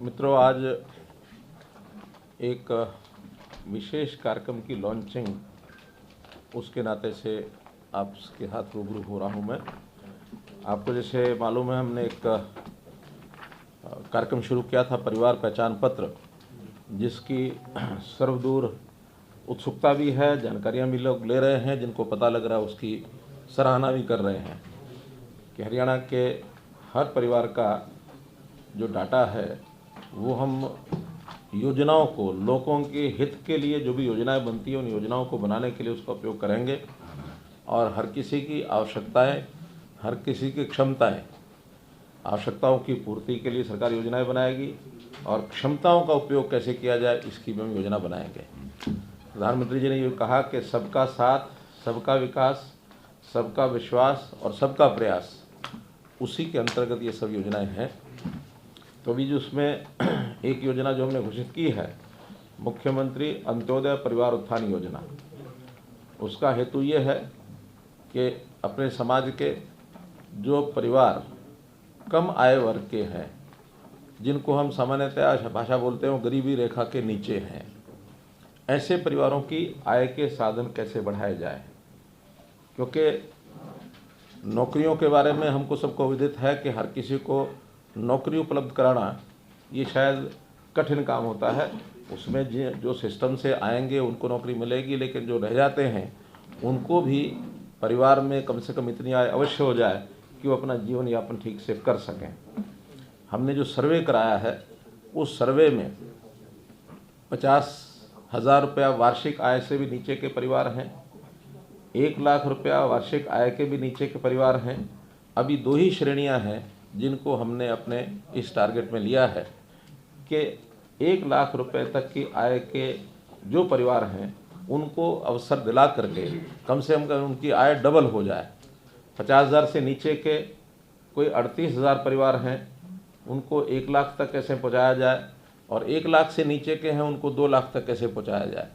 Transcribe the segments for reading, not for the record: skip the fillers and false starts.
मित्रों, आज एक विशेष कार्यक्रम की लॉन्चिंग उसके नाते से आपके साथ रूबरू हो रहा हूं मैं। आपको जैसे मालूम है, हमने एक कार्यक्रम शुरू किया था, परिवार पहचान पत्र, जिसकी सर्वदूर उत्सुकता भी है, जानकारियां भी लोग ले रहे हैं, जिनको पता लग रहा है उसकी सराहना भी कर रहे हैं कि हरियाणा के हर परिवार का जो डाटा है वो हम योजनाओं को, लोगों के हित के लिए जो भी योजनाएं बनती हैं उन योजनाओं को बनाने के लिए उसका उपयोग करेंगे और हर किसी की आवश्यकताएं, हर किसी की क्षमताएं, आवश्यकताओं की पूर्ति के लिए सरकार योजनाएं बनाएगी और क्षमताओं का उपयोग कैसे किया जाए इसकी भी हम योजना बनाएंगे। प्रधानमंत्री जी ने ये कहा कि सबका साथ, सबका विकास, सबका विश्वास और सबका प्रयास, उसी के अंतर्गत ये सब योजनाएं हैं। तो अभी जो उसमें एक योजना जो हमने घोषित की है, मुख्यमंत्री अंत्योदय परिवार उत्थान योजना, उसका हेतु ये है कि अपने समाज के जो परिवार कम आय वर्ग के हैं, जिनको हम सामान्यतः भाषा बोलते हैं वो गरीबी रेखा के नीचे हैं, ऐसे परिवारों की आय के साधन कैसे बढ़ाए जाए। क्योंकि नौकरियों के बारे में हमको सबको विदित है कि हर किसी को नौकरी उपलब्ध कराना ये शायद कठिन काम होता है। उसमें जो सिस्टम से आएंगे उनको नौकरी मिलेगी, लेकिन जो रह जाते हैं उनको भी परिवार में कम से कम इतनी आय अवश्य हो जाए कि वो अपना जीवन यापन ठीक से कर सकें। हमने जो सर्वे कराया है उस सर्वे में 50,000 रुपया वार्षिक आय से भी नीचे के परिवार हैं, 1 लाख रुपया वार्षिक आय के भी नीचे के परिवार हैं। अभी 2 ही श्रेणियां हैं जिनको हमने अपने इस टारगेट में लिया है कि 1 लाख रुपए तक की आय के जो परिवार हैं उनको अवसर दिला करके कम से कम उनकी आय डबल हो जाए। 50,000 से नीचे के कोई 38,000 परिवार हैं, उनको 1 लाख तक कैसे पहुंचाया जाए, और 1 लाख से नीचे के हैं उनको 2 लाख तक कैसे पहुंचाया जाए।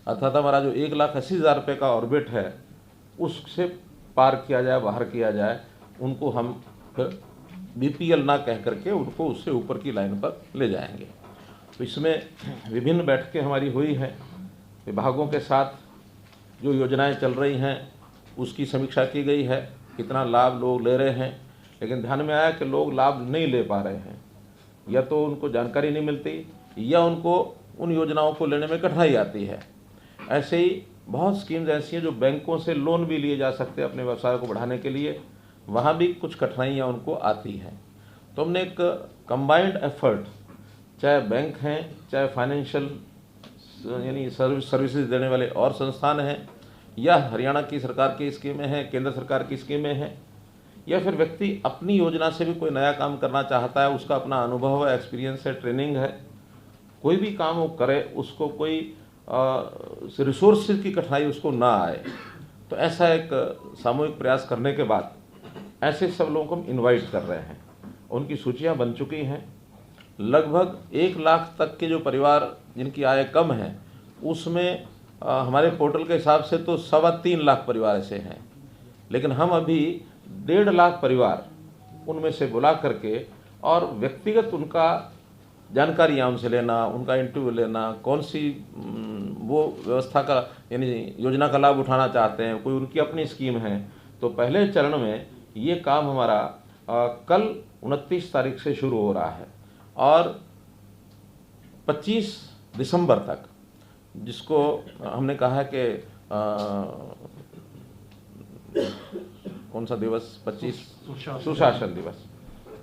अर्थात हमारा जो 1,80,000 रुपये का ऑर्बिट है उससे पार किया जाए, बाहर किया जाए। उनको हम फिर बीपीएल ना कह करके उनको उससे ऊपर की लाइन पर ले जाएंगे। तो इसमें विभिन्न बैठकें हमारी हुई हैं, विभागों के साथ जो योजनाएं चल रही हैं उसकी समीक्षा की गई है, कितना लाभ लोग ले रहे हैं। लेकिन ध्यान में आया कि लोग लाभ नहीं ले पा रहे हैं, या तो उनको जानकारी नहीं मिलती या उनको उन योजनाओं को लेने में कठिनाई आती है। ऐसे ही बहुत स्कीम्स ऐसी हैं जो बैंकों से लोन भी लिए जा सकते हैं अपने व्यवसाय को बढ़ाने के लिए, वहाँ भी कुछ कठिनाइयाँ उनको आती हैं। तो हमने एक कंबाइंड एफर्ट, चाहे बैंक हैं, चाहे फाइनेंशियल यानी सर्विसेज देने वाले और संस्थान हैं, या हरियाणा की सरकार की स्कीमें हैं, केंद्र सरकार की स्कीमें हैं, या फिर व्यक्ति अपनी योजना से भी कोई नया काम करना चाहता है, उसका अपना अनुभव है, एक्सपीरियंस है, ट्रेनिंग है, कोई भी काम वो करे, उसको कोई रिसोर्सेज की कठिनाई उसको ना आए। तो ऐसा एक सामूहिक प्रयास करने के बाद ऐसे सब लोगों को हम इनवाइट कर रहे हैं। उनकी सूचियां बन चुकी हैं। लगभग 1 लाख तक के जो परिवार जिनकी आय कम है उसमें हमारे पोर्टल के हिसाब से तो 3.25 लाख परिवार ऐसे हैं, लेकिन हम अभी 1.5 लाख परिवार उनमें से बुला करके और व्यक्तिगत उनका जानकारियाँ उनसे लेना, उनका इंटरव्यू लेना, कौन सी वो व्यवस्था का यानी योजना का लाभ उठाना चाहते हैं, कोई उनकी अपनी स्कीम है। तो पहले चरण में ये काम हमारा कल 29 तारीख से शुरू हो रहा है और 25 दिसंबर तक, जिसको हमने कहा है कि कौन सा दिवस, 25 सुशासन दिवस,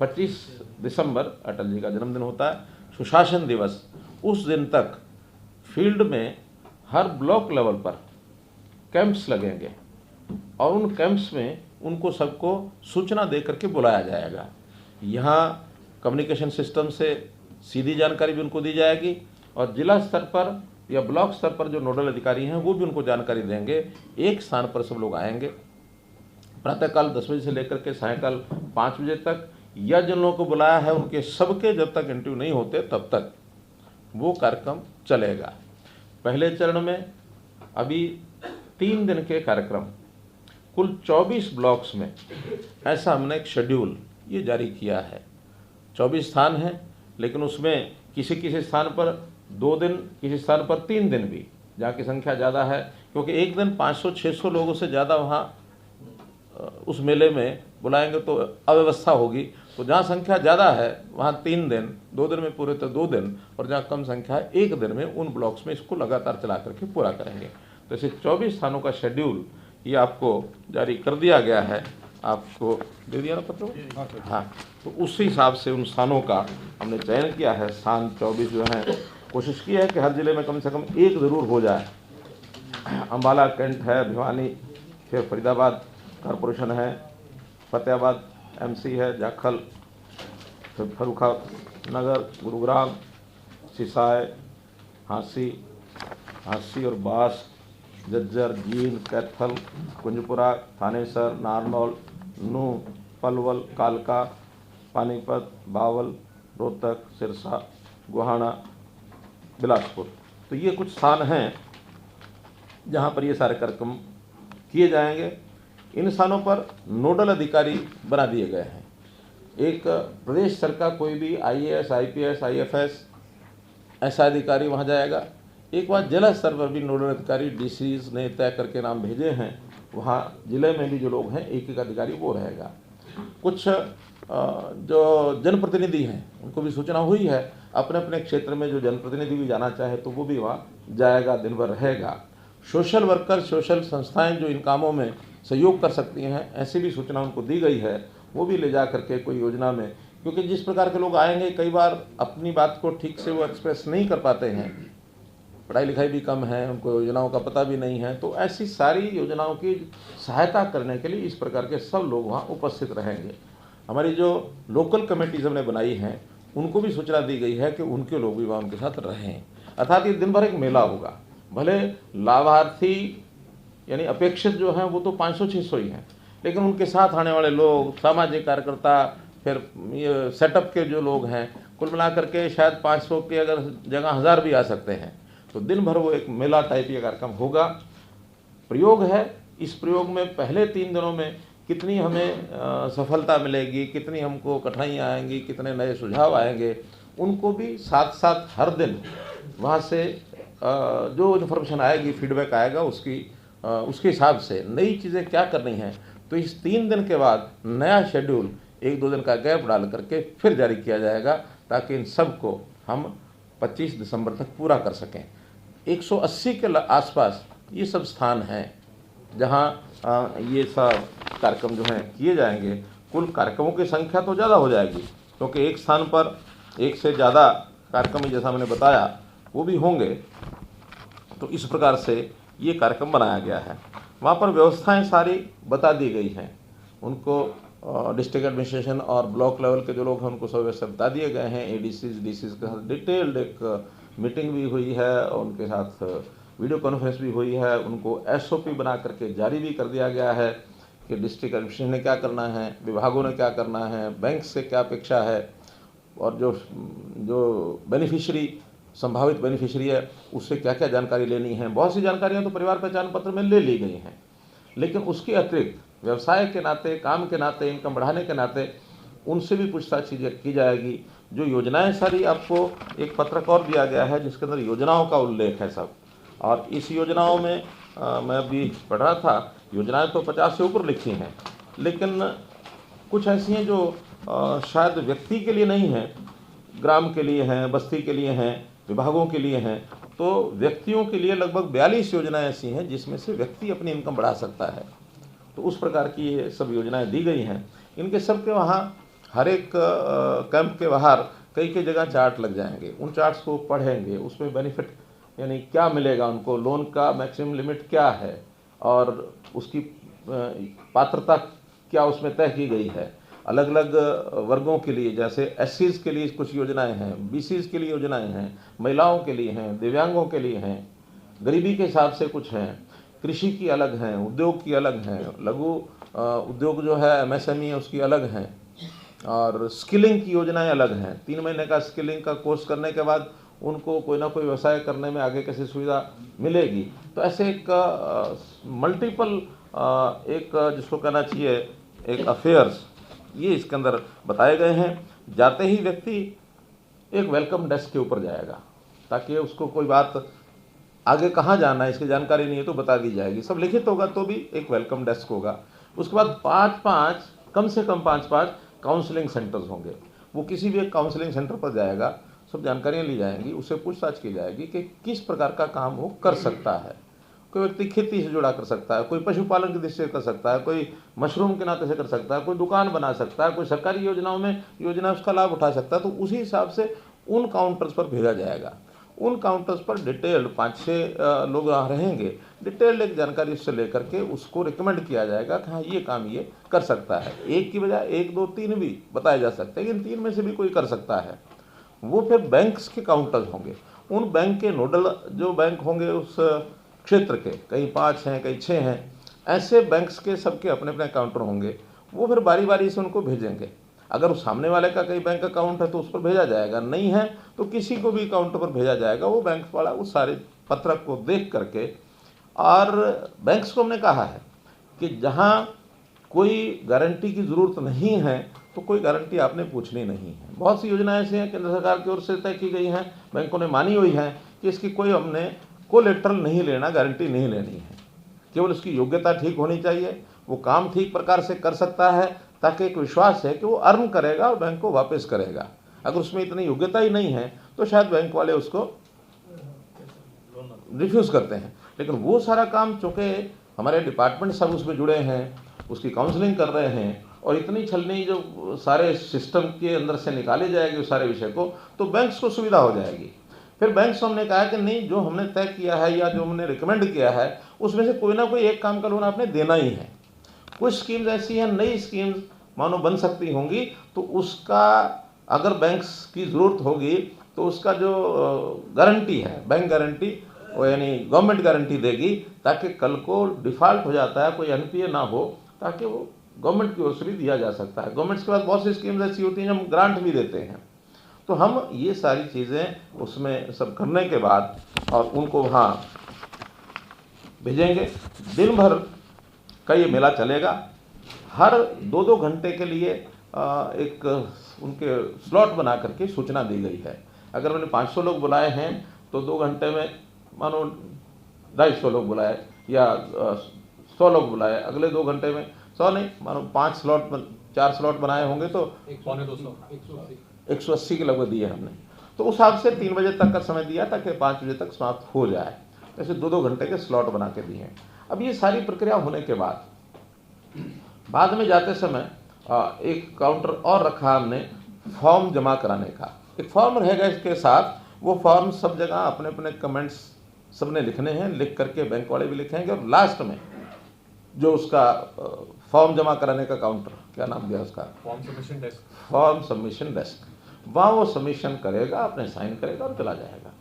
25 दिसंबर अटल जी का जन्मदिन होता है, सुशासन दिवस। उस दिन तक फील्ड में हर ब्लॉक लेवल पर कैंप्स लगेंगे और उन कैंप्स में उनको सबको सूचना दे करके बुलाया जाएगा। यहाँ कम्युनिकेशन सिस्टम से सीधी जानकारी भी उनको दी जाएगी और जिला स्तर पर या ब्लॉक स्तर पर जो नोडल अधिकारी हैं वो भी उनको जानकारी देंगे। एक स्थान पर सब लोग आएंगे प्रातःकाल 10 बजे से लेकर के सायंकाल 5 बजे तक, या जिन लोगों को बुलाया है उनके सबके जब तक इंटरव्यू नहीं होते तब तक वो कार्यक्रम चलेगा। पहले चरण में अभी 3 दिन के कार्यक्रम, कुल 24 ब्लॉक्स में ऐसा हमने एक शेड्यूल ये जारी किया है। 24 स्थान हैं लेकिन उसमें किसी किसी स्थान पर 2 दिन, किसी स्थान पर 3 दिन भी, जहाँ की संख्या ज़्यादा है, क्योंकि एक दिन 500-600 लोगों से ज़्यादा वहाँ उस मेले में बुलाएंगे तो अव्यवस्था होगी। तो जहाँ संख्या ज़्यादा है वहाँ 3 दिन, 2 दिन में पूरे तो 2 दिन, और जहाँ कम संख्या है 1 दिन में उन ब्लॉक्स में इसको लगातार चला करके पूरा करेंगे। तो ऐसे 24 स्थानों का शेड्यूल ये आपको जारी कर दिया गया है। आपको दे दिया ना पत्र? हाँ, तो उस हिसाब से उन स्थानों का हमने चयन किया है। स्थान 24 जो हैं, कोशिश की है कि हर जिले में कम से कम एक ज़रूर हो जाए। अम्बाला कैंट है, भिवानी, फिर फरीदाबाद कॉरपोरेशन है, फतेहाबाद एमसी है, जाखल, फिर फर्रुखाबाद, गुरुग्राम, सिसाई, हांसी और बास, जज्जर, जींद, कैथल, कुंजपुरा, थानेसर, नारनौल, नूंह, पलवल, कालका, पानीपत, बावल, रोहतक, सिरसा, गोहाना, बिलासपुर। तो ये कुछ स्थान हैं जहाँ पर ये सारे कार्यक्रम किए जाएंगे। इन स्थानों पर नोडल अधिकारी बना दिए गए हैं। एक प्रदेश स्तर का कोई भी IAS, IPS, IFS ऐसा अधिकारी वहाँ जाएगा। एक बार जिला स्तर पर भी नोडल अधिकारी DCs ने तय करके नाम भेजे हैं, वहाँ जिले में भी जो लोग हैं एक अधिकारी वो रहेगा। कुछ जो जनप्रतिनिधि हैं उनको भी सूचना हुई है, अपने अपने क्षेत्र में जो जनप्रतिनिधि भी जाना चाहे तो वो भी वहाँ जाएगा, दिन भर रहेगा। सोशल वर्कर, सोशल संस्थाएं जो इन कामों में सहयोग कर सकती हैं, ऐसी भी सूचना उनको दी गई है, वो भी ले जा करके कोई योजना में, क्योंकि जिस प्रकार के लोग आएंगे कई बार अपनी बात को ठीक से वो एक्सप्रेस नहीं कर पाते हैं, पढ़ाई लिखाई भी कम है, उनको योजनाओं का पता भी नहीं है, तो ऐसी सारी योजनाओं की सहायता करने के लिए इस प्रकार के सब लोग वहाँ उपस्थित रहेंगे। हमारी जो लोकल कमेटीज हमने बनाई हैं उनको भी सूचना दी गई है कि उनके लोग भी वहाँ उनके साथ रहें। अर्थात ये दिन भर एक मेला होगा। भले लाभार्थी यानी अपेक्षित जो हैं वो तो 500-600 ही हैं, लेकिन उनके साथ आने वाले लोग, सामाजिक कार्यकर्ता, फिर ये सेटअप के जो लोग हैं, कुल मिलाकर के शायद 500 के अगर जगह 1000 भी आ सकते हैं। तो दिन भर वो एक मेला टाइप ये कार्यक्रम होगा। प्रयोग है, इस प्रयोग में पहले 3 दिनों में कितनी हमें सफलता मिलेगी, कितनी हमको कठिनाइयाँ आएंगी, कितने नए सुझाव आएंगे, उनको भी साथ साथ हर दिन वहाँ से जो इन्फॉर्मेशन आएगी, फीडबैक आएगा, उसके हिसाब से नई चीज़ें क्या करनी हैं। तो इस 3 दिन के बाद नया शेड्यूल 1-2 दिन का गैप डाल करके फिर जारी किया जाएगा, ताकि इन सब को हम 25 दिसंबर तक पूरा कर सकें। 180 के आसपास ये सब स्थान हैं जहाँ ये सब कार्यक्रम जो हैं किए जाएंगे। कुल कार्यक्रमों की संख्या तो ज़्यादा हो जाएगी, क्योंकि एक स्थान पर एक से ज़्यादा कार्यक्रम जैसा मैंने बताया वो भी होंगे। तो इस प्रकार से ये कार्यक्रम बनाया गया है। वहाँ पर व्यवस्थाएं सारी बता दी गई हैं, उनको डिस्ट्रिक्ट एडमिनिस्ट्रेशन और ब्लॉक लेवल के जो लोग हैं उनको सब व्यवस्था बता दिए गए हैं। ADCs, DCs के साथ डिटेल्ड एक मीटिंग भी हुई है और उनके साथ वीडियो कॉन्फ्रेंस भी हुई है। उनको SOP बना करके जारी भी कर दिया गया है कि डिस्ट्रिक्ट एडमिनिस्ट्रेशन ने क्या करना है, विभागों ने क्या करना है, बैंक से क्या अपेक्षा है, और जो बेनिफिशियरी, संभावित बेनिफिशियरी है, उससे क्या क्या जानकारी लेनी है। बहुत सी जानकारियां तो परिवार पहचान पत्र में ले ली गई हैं, लेकिन उसके अतिरिक्त व्यवसाय के नाते, काम के नाते, इनकम बढ़ाने के नाते उनसे भी पूछताछ की जाएगी। जो योजनाएं सारी आपको एक पत्रक और दिया गया है जिसके अंदर योजनाओं का उल्लेख है सब, और इस योजनाओं में मैं अभी पढ़ रहा था, योजनाएं तो 50 से ऊपर लिखी हैं, लेकिन कुछ ऐसी हैं जो शायद व्यक्ति के लिए नहीं हैं, ग्राम के लिए हैं, बस्ती के लिए हैं, विभागों के लिए हैं। तो व्यक्तियों के लिए लगभग 42 योजनाएं ऐसी हैं जिसमें से व्यक्ति अपनी इनकम बढ़ा सकता है। तो उस प्रकार की ये सब योजनाएं दी गई हैं। इनके सब के वहाँ हर एक कैंप के बाहर कई कई जगह चार्ट लग जाएंगे। उन चार्ट्स को पढ़ेंगे, उसमें बेनिफिट यानी क्या मिलेगा उनको, लोन का मैक्सिमम लिमिट क्या है और उसकी पात्रता क्या उसमें तय की गई है। अलग अलग वर्गों के लिए, जैसे SCs के लिए कुछ योजनाएं हैं, BCs के लिए योजनाएं हैं, महिलाओं के लिए हैं, दिव्यांगों के लिए हैं, गरीबी के हिसाब से कुछ हैं, कृषि की अलग हैं, उद्योग की अलग हैं, लघु उद्योग जो है MSME है उसकी अलग हैं, और स्किलिंग की योजनाएं अलग हैं। 3 महीने का स्किलिंग का कोर्स करने के बाद उनको कोई ना कोई व्यवसाय करने में आगे कैसे सुविधा मिलेगी। तो ऐसे एक मल्टीपल एक जिसको कहना चाहिए एक अफेयर्स ये इसके अंदर बताए गए हैं। जाते ही व्यक्ति एक वेलकम डेस्क के ऊपर जाएगा, ताकि उसको कोई बात आगे कहाँ जाना है इसकी जानकारी नहीं है तो बता दी जाएगी। सब लिखित होगा तो भी एक वेलकम डेस्क होगा। उसके बाद 5-5 कम से कम 5-5 काउंसलिंग सेंटर्स होंगे। वो किसी भी एक काउंसलिंग सेंटर पर जाएगा, सब जानकारियाँ ली जाएंगी, उससे पूछताछ की जाएगी कि किस प्रकार का काम वो कर सकता है। कोई व्यक्ति खेती से जुड़ा कर सकता है, कोई पशुपालन की दृष्टि से कर सकता है, कोई मशरूम के नाते से कर सकता है, कोई दुकान बना सकता है, कोई सरकारी योजनाओं में योजना उसका लाभ उठा सकता है। तो उसी हिसाब से उन काउंटर्स पर भेजा जाएगा। उन काउंटर्स पर डिटेल्ड 5-6 लोग रहेंगे, डिटेल्ड एक जानकारी उससे लेकर के उसको रिकमेंड किया जाएगा कि हाँ ये काम ये कर सकता है। एक की बजाय 1, 2, 3 भी बताए जा सकते हैं, इन 3 में से भी कोई कर सकता है। वो फिर बैंक्स के काउंटर्स होंगे। उन बैंक के नोडल जो बैंक होंगे उस क्षेत्र के, कहीं 5 हैं कहीं 6 हैं, ऐसे बैंक्स के सबके अपने अपने काउंटर होंगे। वो फिर बारी बारी से उनको भेजेंगे। अगर उस सामने वाले का कहीं बैंक अकाउंट है तो उस पर भेजा जाएगा, नहीं है तो किसी को भी काउंटर पर भेजा जाएगा। वो बैंक वाला उस सारे पत्रक को देख करके, और बैंक्स को हमने कहा है कि जहाँ कोई गारंटी की ज़रूरत नहीं है तो कोई गारंटी आपने पूछनी नहीं है। बहुत सी योजनाएं ऐसी हैं केंद्र सरकार की ओर से तय की गई हैं, बैंकों ने मानी हुई हैं कि इसकी कोई हमने कोलेटरल नहीं लेना, गारंटी नहीं लेनी है। केवल उसकी योग्यता ठीक होनी चाहिए, वो काम ठीक प्रकार से कर सकता है, ताकि एक विश्वास है कि वो अर्न करेगा और बैंक को वापस करेगा। अगर उसमें इतनी योग्यता ही नहीं है तो शायद बैंक वाले उसको रिफ्यूज़ करते हैं। लेकिन वो सारा काम चूँकि हमारे डिपार्टमेंट सब उसमें जुड़े हैं, उसकी काउंसलिंग कर रहे हैं, और इतनी छलनी जो सारे सिस्टम के अंदर से निकाली जाएगी उस सारे विषय को, तो बैंक्स को सुविधा हो जाएगी। फिर बैंक्स को हमने कहा कि नहीं, जो हमने तय किया है या जो हमने रिकमेंड किया है उसमें से कोई ना कोई एक काम का लोन आपने देना ही है। कुछ स्कीम्स ऐसी हैं, नई स्कीम्स मानो बन सकती होंगी, तो उसका अगर बैंक्स की ज़रूरत होगी तो उसका जो गारंटी है, बैंक गारंटी, वो यानी गवर्नमेंट गारंटी देगी, ताकि कल को डिफ़ॉल्ट हो जाता है कोई एनपीए ना हो, ताकि वो गवर्नमेंट की ओर से भी दिया जा सकता है। गवर्नमेंट के पास बहुत सी स्कीम्स ऐसी होती हैं जो हम ग्रांट भी देते हैं। तो हम ये सारी चीज़ें उसमें सब करने के बाद और उनको वहाँ भेजेंगे। दिन भर का ये मेला चलेगा। हर 2-2 घंटे के लिए एक उनके स्लॉट बना करके सूचना दी गई है। अगर मैंने 500 लोग बुलाए हैं तो 2 घंटे में मानो 250 लोग बुलाए या 100 लोग बुलाए, अगले 2 घंटे में 100 नहीं, मानो 4 स्लॉट बनाए होंगे तो 180 के लगभग दिए हमने। तो उस हिसाब से 3 बजे तक का समय दिया ताकि 5 बजे तक समाप्त हो जाए। ऐसे 2-2 घंटे के स्लॉट बना के दिए हैं। अब ये सारी प्रक्रिया होने के बाद में जाते समय एक काउंटर और रखा हमने फॉर्म जमा कराने का। एक फॉर्म रहेगा इसके साथ, वो फॉर्म सब जगह अपने अपने कमेंट्स सबने लिखने हैं, लिख करके बैंक वाले भी लिखेंगे, और लास्ट में जो उसका फॉर्म जमा कराने का काउंटर, क्या नाम दिया उसका, फॉर्म सबमिशन डेस्क, वहाँ वो सबमिशन करेगा, अपने साइन करेगा और चला जाएगा।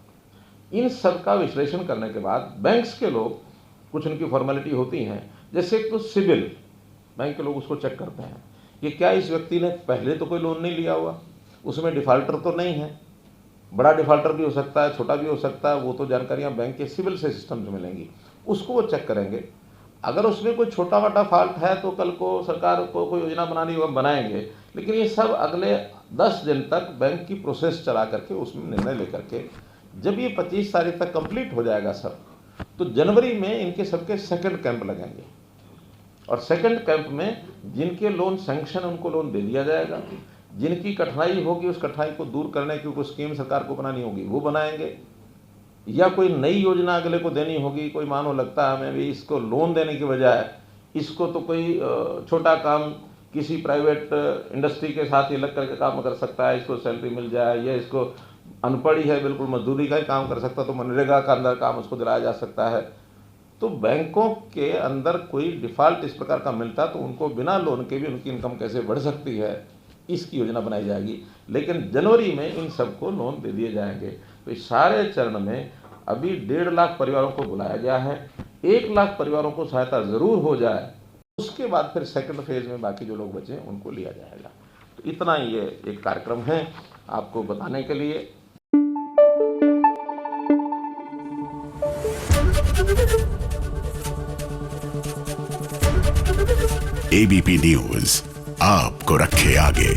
इन सब का विश्लेषण करने के बाद बैंक्स के लोग, कुछ उनकी फॉर्मेलिटी होती हैं, जैसे तो सिबिल, बैंक के लोग उसको चेक करते हैं कि क्या इस व्यक्ति ने पहले तो कोई लोन नहीं लिया हुआ, उसमें डिफ़ॉल्टर तो नहीं है, बड़ा डिफ़ॉल्टर भी हो सकता है, छोटा भी हो सकता है, वो तो जानकारियाँ बैंक के सिविल से सिस्टम से मिलेंगी, उसको वो चेक करेंगे। अगर उसमें कोई छोटा मोटा फॉल्ट है तो कल को सरकार को कोई योजना बनानी होगा, बनाएंगे। लेकिन ये सब अगले 10 दिन तक बैंक की प्रोसेस चला करके उसमें निर्णय लेकर के, जब ये 25 तारीख तक कंप्लीट हो जाएगा सब, तो जनवरी में इनके सबके सेकंड कैंप लगेंगे, और सेकंड कैंप में जिनके लोन सैंक्शन उनको लोन दे दिया जाएगा, जिनकी कठिनाई होगी उस कठिनाई को दूर करने की कोई स्कीम सरकार को बनानी होगी वो बनाएंगे, या कोई नई योजना अगले को देनी होगी। कोई मानो लगता है हमें भी इसको लोन देने की बजाय इसको तो कोई छोटा काम किसी प्राइवेट इंडस्ट्री के साथ ही लग करके काम कर सकता है, इसको सैलरी मिल जाए, या इसको अनपढ़ ही है, बिल्कुल मजदूरी का ही काम कर सकता, तो मनरेगा का अंदर काम उसको दिलाया जा सकता है। तो बैंकों के अंदर कोई डिफ़ॉल्ट इस प्रकार का मिलता तो उनको बिना लोन के भी उनकी इनकम कैसे बढ़ सकती है, इसकी योजना बनाई जाएगी। लेकिन जनवरी में इन सबको लोन दे दिए जाएंगे। तो इस सारे चरण में अभी 1.5 लाख परिवारों को बुलाया गया है। 1 लाख परिवारों को सहायता ज़रूर हो जाए, उसके बाद फिर सेकंड फेज में बाकी जो लोग बचे उनको लिया जाएगा। तो इतना ये एक कार्यक्रम है आपको बताने के लिए। एबीपी न्यूज आपको रखे आगे।